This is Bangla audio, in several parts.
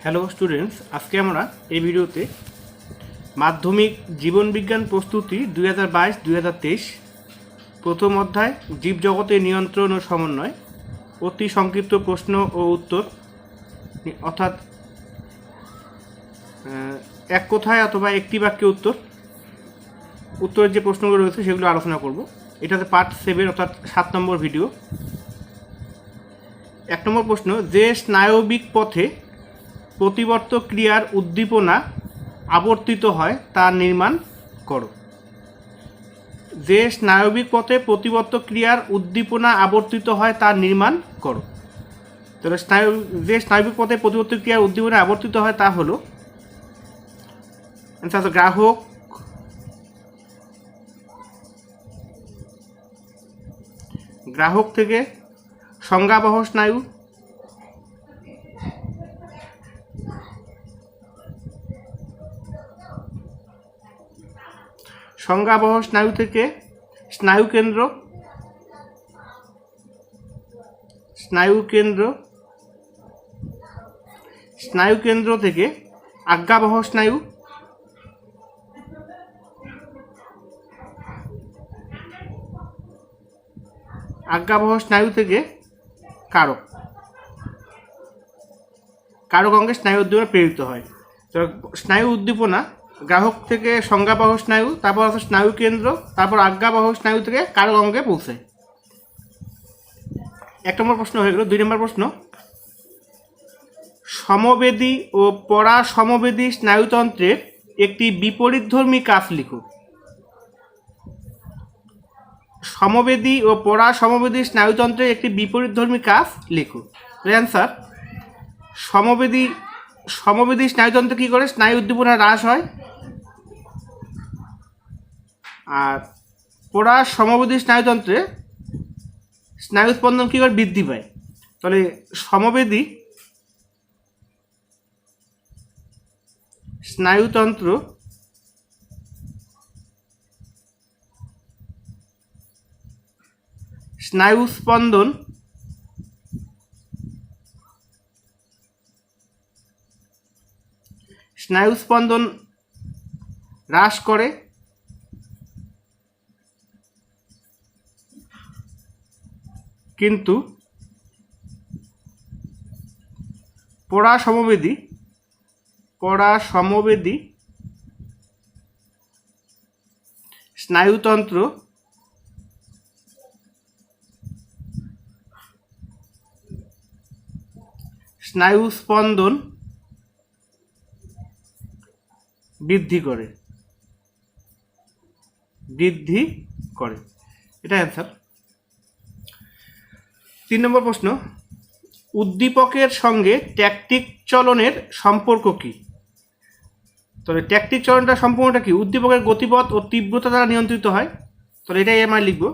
হ্যালো স্টুডেন্টস, আজকে আমরা এই ভিডিওতে মাধ্যমিক জীবন বিজ্ঞান প্রস্তুতি 2022-2023 প্রথম অধ্যায় জীবজগতের নিয়ন্ত্রণ ও সমন্বয় অতি সংক্ষিপ্ত প্রশ্ন ও উত্তর অর্থাৎ এক কথায় অথবা একটি বাক্যে উত্তরের যে প্রশ্নগুলো রয়েছে সেগুলো আলোচনা করব। এটাতে পার্ট 7 অর্থাৎ 7 নম্বর ভিডিও। 1 নম্বর প্রশ্ন, যে স্নায়বিক পথে প্রতিবর্ত ক্রিয়ার উদ্দীপনা আবর্তিত হয় তার নির্মাণ করো। যে স্নায়বিক পথে প্রতিবর্ত ক্রিয়ার উদ্দীপনা আবর্তিত হয় তার নির্মাণ করো। তাহলে যে স্নায়বিক পথে প্রতিবর্ত ক্রিয়ার উদ্দীপনা আবর্তিত হয় তা হলো গ্রাহক থেকে সংজ্ঞাবহ স্নায়ু, সংজ্ঞাবহ স্নায়ু থেকে স্নায়ুকেন্দ্র, স্নায়ুকেন্দ্র থেকে আজ্ঞাবহ স্নায়ু, আজ্ঞাবহ স্নায়ু থেকে কারক অঙ্গে স্নায়ু উদ্দীপনা প্রেরিত হয়। তো স্নায়ু উদ্দীপনা গ্রাহক থেকে সংজ্ঞাবহ স্নায়ু, তারপর আছে স্নায়ু কেন্দ্র, তারপর আজ্ঞাবহ স্নায়ু থেকে কারক অঙ্গে পৌঁছায়। 1 নম্বর প্রশ্ন হয়ে গেল। 2 নম্বর প্রশ্ন, সমবেদী ও পরাসমবেদী স্নায়ুতন্ত্রের একটি বিপরীতধর্মী কাজ লিখো। সমবেদী ও পরাসমবেদী স্নায়ুতন্ত্রের একটি বিপরীতধর্মী কাজ লিখো। অ্যান্সার, সমবেদী স্নায়ুতন্ত্রে কী করে? স্নায়ু উদ্দীপনা হ্রাস হয়, আর পরাসমবেদী স্নায়ুতন্ত্রে স্নায়ু স্পন্দন কী করে? বৃদ্ধি পায়। তাহলে সমবেদী স্নায়ুতন্ত্র স্নায়ু স্পন্দন হ্রাস করে, কিন্তু পরাসমবেদী স্নায়ুতন্ত্র স্নায়ু স্পন্দন বৃদ্ধি করে। এটা অ্যান্সার। 3 নম্বর প্রশ্ন, উদ্দীপকের সঙ্গে ট্যাকটিক চলনের সম্পর্ক কী? তাহলে ট্যাকটিক চলনটা সম্পূর্ণটা কি? উদ্দীপকের গতিপথ ও তীব্রতা দ্বারা নিয়ন্ত্রিত হয়। তাহলে এটাই আমরা লিখব।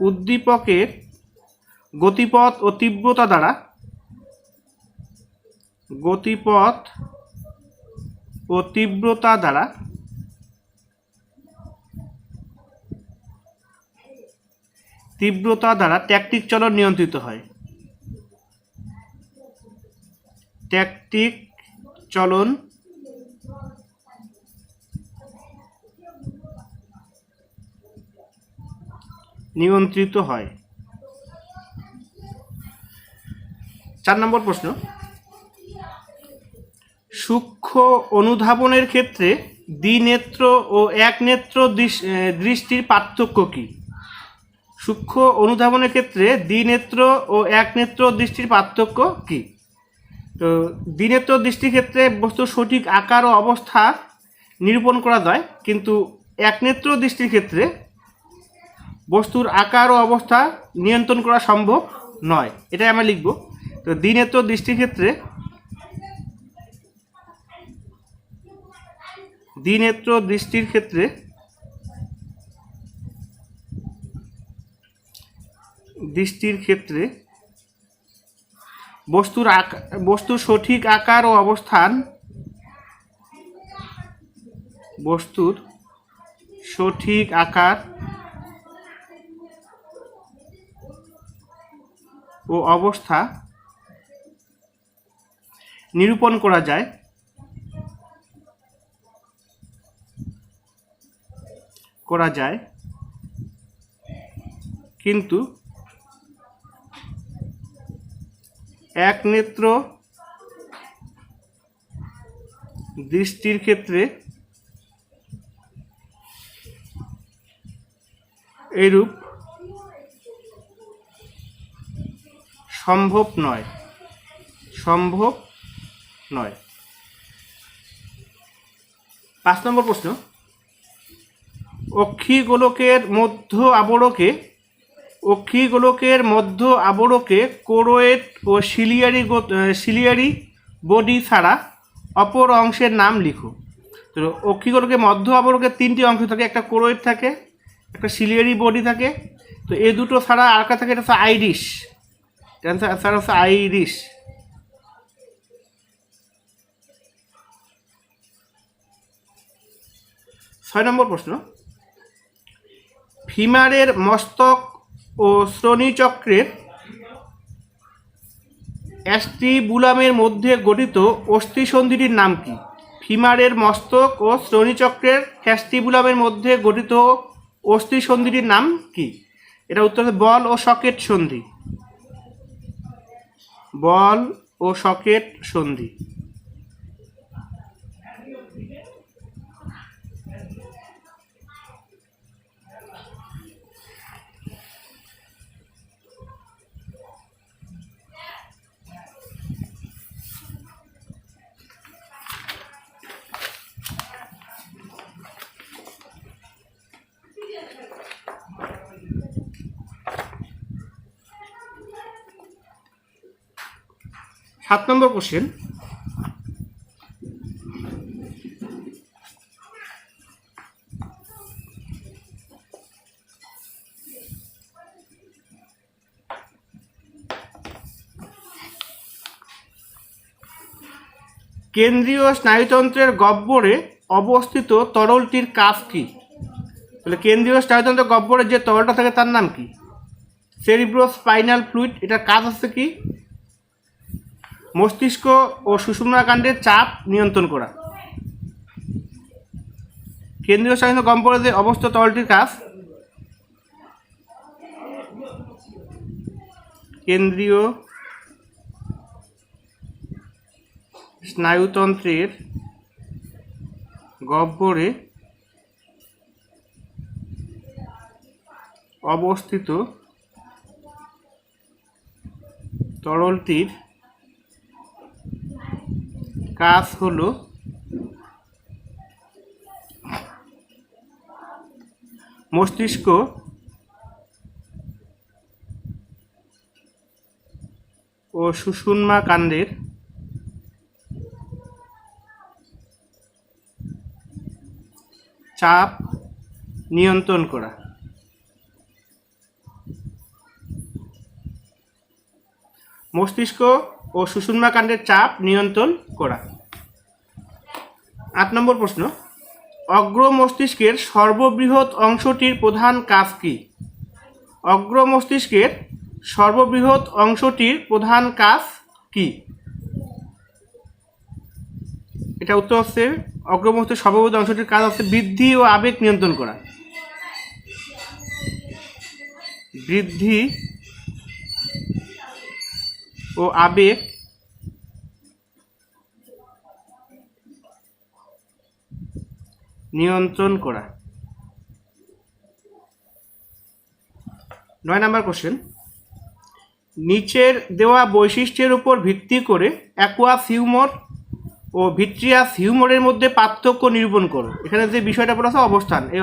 উদ্দীপকের গতিপথ ও তীব্রতা দ্বারা ট্যাকটিক চলন নিয়ন্ত্রিত হয়। ট্যাকটিক চলন নিয়ন্ত্রিত হয়। 4 নম্বর প্রশ্ন, সূক্ষ্ম অনুধাবনের ক্ষেত্রে দ্বিনেত্র ও একনেত্র দৃষ্টির পার্থক্য কী? সূক্ষ্ম অনুধাবনের ক্ষেত্রে দ্বিনেত্র ও একনেত্র দৃষ্টির পার্থক্য কী? তো দ্বিনেত্র দৃষ্টির ক্ষেত্রে বস্তুর সঠিক আকার ও অবস্থা নিরূপণ করা যায়, কিন্তু একনেত্র দৃষ্টির ক্ষেত্রে বস্তুর আকার ও অবস্থা নিয়ন্ত্রণ করা সম্ভব নয়। এটাই আমরা লিখব। তো দ্বিনেত্র দৃষ্টির ক্ষেত্রে বস্তুর সঠিক আকার ও অবস্থান সঠিক আকার ও অবস্থা নিরূপণ করা যায় কিন্তু একনেত্র দৃষ্টির ক্ষেত্রে এরূপ সম্ভব নয়। 5 নম্বর প্রশ্ন, অক্ষিগোলকের মধ্য আবরকে কোরোয়েড ও সিলিয়ারি বডি ছাড়া অপর অংশের নাম লিখো। তো অক্ষিগোলকের মধ্য আবরকের 3টি অংশ থাকে, একটা কোরোয়েড থাকে, একটা সিলিয়ারি বডি থাকে। তো এই দুটো ছাড়া আর একটা থাকে, এটা হচ্ছে আইরিশ। অ্যান্সার হচ্ছে আইরিশ। 6 নম্বর প্রশ্ন, ফিমারের মস্তক ও শ্রোণীচক্রের অ্যাস্টিবুলামের মধ্যে গঠিত অস্থিসন্ধিটির নাম কি? ফিমারের মস্তক ও শ্রোণীচক্রের অ্যাস্টিবুলামের মধ্যে গঠিত অস্থিসন্ধিটির নাম কি? এটা উত্তর হবে বল ও সকেট সন্ধি। বল ও সকেট সন্ধি। 7 নম্বর কোশ্চেন, কেন্দ্রীয় স্নায়ুতন্ত্রের গহ্বরে অবস্থিত তরলটির কাজ কি? তাহলে কেন্দ্রীয় স্নায়ুতন্ত্রের গহ্বরে যে তরলটা থাকে তার নাম কি? Cerebrospinal fluid. এটার কাজ হচ্ছে কি? মস্তিষ্ক ও সুষুম্নাকাণ্ডের চাপ নিয়ন্ত্রণ করা। কেন্দ্রীয় স্নায়ুতন্ত্রের গহ্বরে যে অবস্থিত তরলটির কাজ, কেন্দ্রীয় স্নায়ুতন্ত্রের গহ্বরে অবস্থিত তরলটির কাজ হলো মস্তিষ্ক ও সুষুম্নাকাণ্ডের চাপ নিয়ন্ত্রণ করা। মস্তিষ্ক ও সুষুম্নাকাণ্ডের চাপ নিয়ন্ত্রণ করা। 8 নম্বর প্রশ্ন, অগ্র মস্তিষ্কের সর্ববৃহৎ অংশটির প্রধান কাজ কি? অগ্র মস্তিষ্কের সর্ববৃহৎ অংশটির প্রধান কাজ কি? এটা উত্তর হচ্ছে অগ্র মস্তিষ্কের সর্ববৃহৎ অংশটির কাজ হচ্ছে বৃদ্ধি ও আবেগ নিয়ন্ত্রণ করা। বৃদ্ধি ও আবেগ নিয়ন্ত্রণ করা। 9 নম্বর কোশ্চেন, নিচের দেওয়া বৈশিষ্ট্যের উপর ভিত্তি করে অ্যাকুয়াস হিউমার ও ভিট্রিয়াস হিউমারের মধ্যে পার্থক্য নিরূপণ করো। এখানে যে বিষয়টা বলা আছে অবস্থান, এই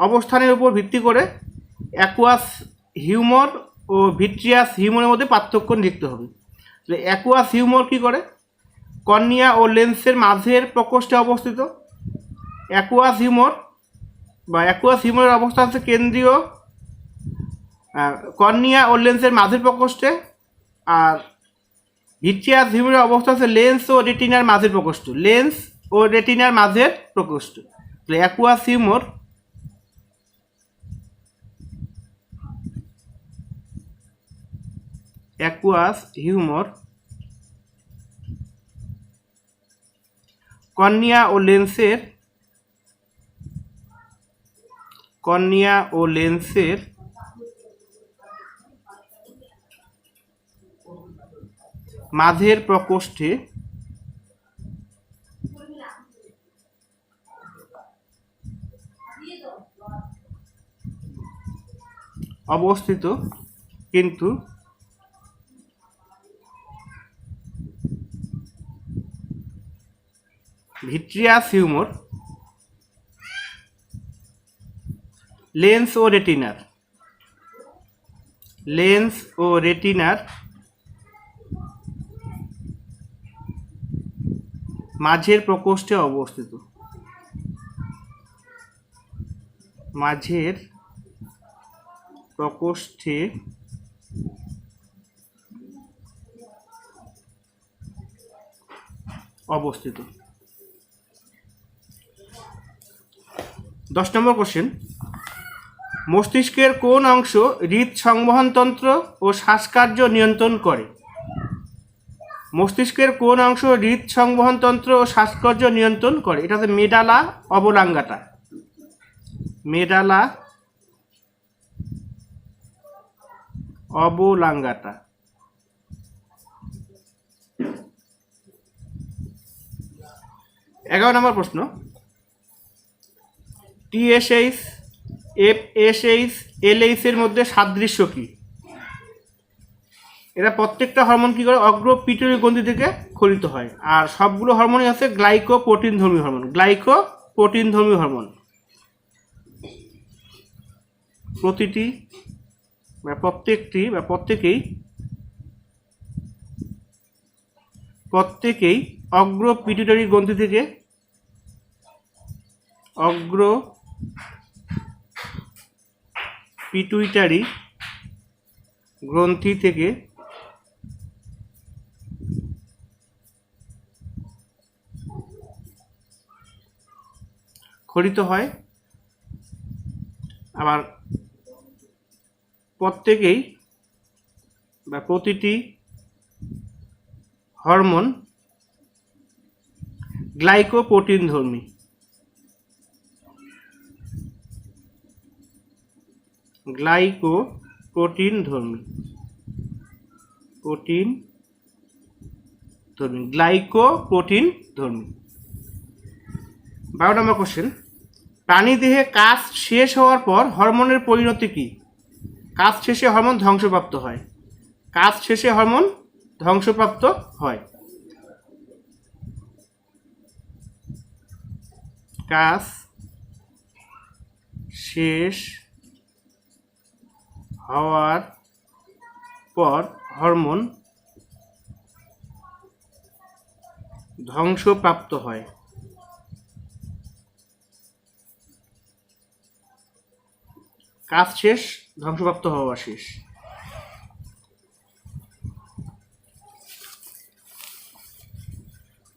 অবস্থানের উপর ভিত্তি করে অ্যাকুয়াস হিউমার ও ভিট্রিয়াস হিউমারের মধ্যে পার্থক্য লিখতে হবে। অ্যাকুয়াস হিউমার কী করে? কর্নিয়া ও লেন্সের মাঝের প্রকোষ্ঠে অবস্থিত। অ্যাকুয়াস হিউমারের অবস্থান হচ্ছে কেন্দ্রীয় কর্নিয়া ও লেন্সের মাঝের প্রকোষ্ঠে, আর ভিট্রিয়াস হিউমারের অবস্থান হচ্ছে লেন্স ও রেটিনার মাঝের প্রকোষ্ঠ। অ্যাকুয়াস হিউমর কর্নিয়া ও লেন্সের মাঝের প্রকোষ্ঠে অবস্থিত, কিন্তু ভিট্রিয়াস হিউমর লেন্স ও রেটিনার মাঝের প্রকোষ্ঠে অবস্থিত। অবস্থিত। 10 নম্বর কোশ্চেন, মস্তিষ্কের কোন অংশ হৃদ সংবহনতন্ত্র ও শ্বাসকার্য নিয়ন্ত্রণ করে? মস্তিষ্কের কোন অংশ হৃদ সংবহনতন্ত্র ও শ্বাসকার্য নিয়ন্ত্রণ করে? এটা হচ্ছে মেডালা অবলাঙ্গাটা। Medulla oblongata. 11 নম্বর প্রশ্ন, TSH, FSH, LH এর মধ্যে সাদৃশ্য কি? এরা প্রত্যেকটা হরমোন কি করে? অগ্র পিটুইটারি গ্রন্থি থেকে ক্ষরিত হয়। আর সবগুলো হরমোনই আছে গ্লাইকোপ্রোটিনধর্মী হরমোন। প্রত্যেকেই অগ্র পিটুইটারি গ্রন্থি থেকে ক্ষরিত হয়। আবার প্রতিটি হরমোন গ্লাইকোপ্রোটিনধর্মী। গ্লাইকোপ্রোটিনধর্মী। 12 নম্বর কোশ্চেন, প্রাণীদেহে কাজ শেষ হওয়ার পর হরমোনের পরিণতি কি? কাজ শেষে হরমোন ধ্বংসপ্রাপ্ত হয়। কাজ শেষে হওয়ার পর হরমোন ধ্বংসপ্রাপ্ত হয়। কাজ শেষ, ধ্বংসপ্রাপ্ত হওয়া শেষ।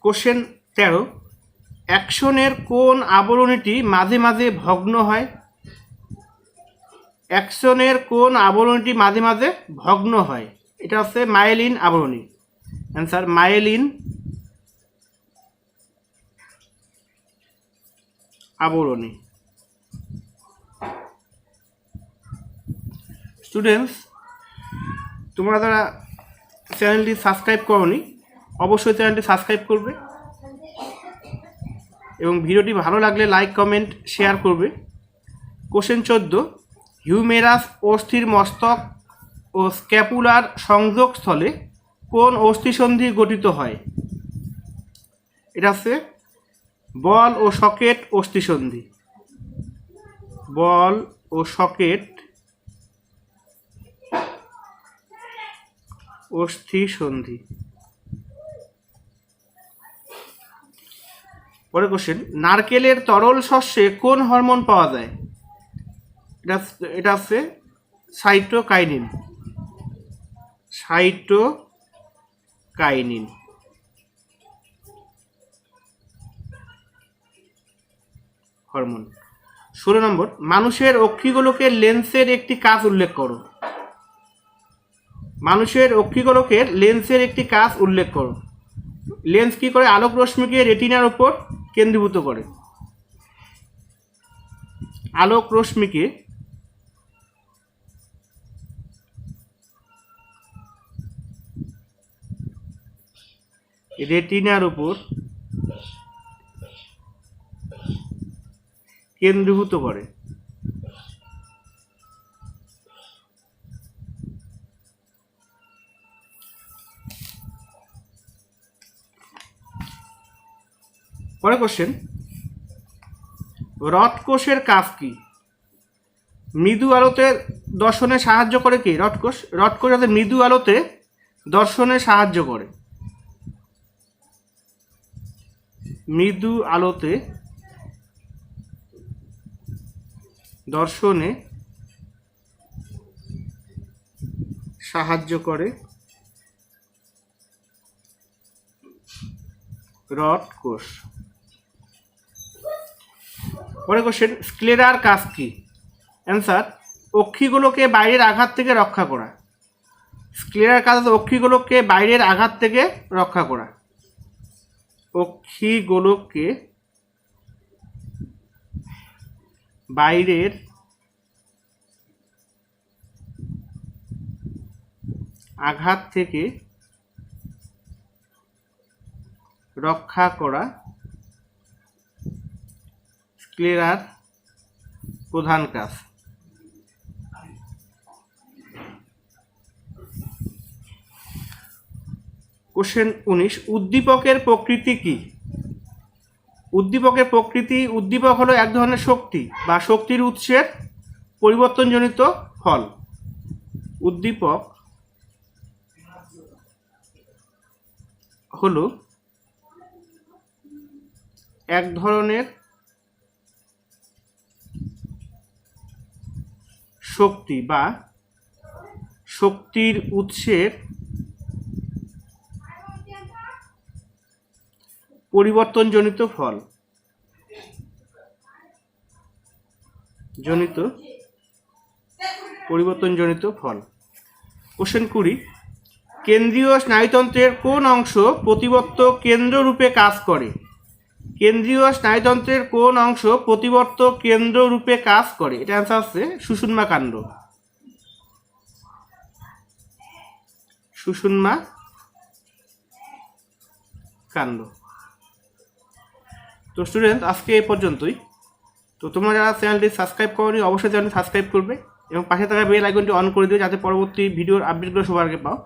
কোশ্চেন 13, অ্যাক্সনের কোন আবরণীটি মাঝে মাঝে ভগ্ন হয়? অ্যাক্সনের কোন আবরণীটি মাঝে মাঝে ভগ্ন হয়? এটা হচ্ছে মায়েলিন আবরণী। অ্যান্সার মায়েলিন আবরণী। স্টুডেন্টস, তোমরা যারা চ্যানেলটি সাবস্ক্রাইব করোনি অবশ্যই চ্যানেলটি সাবস্ক্রাইব করবে এবং ভিডিওটি ভালো লাগলে লাইক, কমেন্ট, শেয়ার করবে। কোশ্চেন 14, হিউমেরাস অস্থির মস্তক ও স্ক্যাপুলার সংযোগস্থলে কোন অস্থিসন্ধি গঠিত হয়? এটা হচ্ছে বল ও সকেট অস্থিসন্ধি। বল ও সকেট অস্থিসন্ধি। পরের কোশ্চেন, নারকেলের তরল শস্যে কোন হরমোন পাওয়া যায়? এটা হচ্ছে সাইটোকাইনিন। হরমোন। 16 নম্বর, মানুষের অক্ষিগোলকের লেন্সের একটি কাজ উল্লেখ করো। মানুষের অক্ষিগোলকের লেন্সের একটি কাজ উল্লেখ করো। লেন্স কি করে? আলোক রশ্মিকে রেটিনার উপর কেন্দ্রীভূত করে। আলোক রশ্মিকে রেটিনার উপর কেন্দ্রীভূত করে। পরের কোশ্চেন, রডকোষের কাজ কি? মৃদু আলোতে দর্শনে সাহায্য করে কি? রডকোষ যাতে মৃদু আলোতে দর্শনে সাহায্য করে। মৃদু আলোতে দর্শনে সাহায্য করে রডকোষ। পরের কোশ্চেন, স্ক্লেরার কাজ কি? অ্যান্সার, অক্ষিগুলোকে বাইরের আঘাত থেকে রক্ষা করা। স্ক্লেরার কাজ হচ্ছে অক্ষিগোলককে বাইরের আঘাত থেকে রক্ষা করা। অক্ষিগোলককে বাইরের আঘাত থেকে রক্ষা করা স্ক্লেরার প্রধান কাজ। কোশ্চেন 19, উদ্দীপকের প্রকৃতি কি? উদ্দীপকের প্রকৃতি, উদ্দীপক হলো এক ধরনের শক্তি বা শক্তির উৎসের পরিবর্তনজনিত ফল। উদ্দীপক হলো এক ধরনের শক্তি বা শক্তির উৎসের পরিবর্তনজনিত ফল। পরিবর্তনজনিত ফল। কোশ্চেন 20, কেন্দ্রীয় স্নায়ুতন্ত্রের কোন অংশ প্রতিবর্ত কেন্দ্র রূপে কাজ করে? কেন্দ্রীয় স্নায়ুতন্ত্রের কোন অংশ প্রতিবর্ত কেন্দ্র রূপে কাজ করে? এটা অ্যান্সার হচ্ছে সুষুম্না কাণ্ড। সুষুম্না কাণ্ড। তো স্টুডেন্ট, আজকে এই পর্যন্তই। তো তোমরা যারা চ্যানেলটি সাবস্ক্রাইব করোনি অবশ্যই চ্যানেলটি সাবস্ক্রাইব করবে এবং পাশে থাকা বেল আইকনটি অন করে দিও যাতে পরবর্তী ভিডিওর আপডেটগুলো সবার আগে পাও।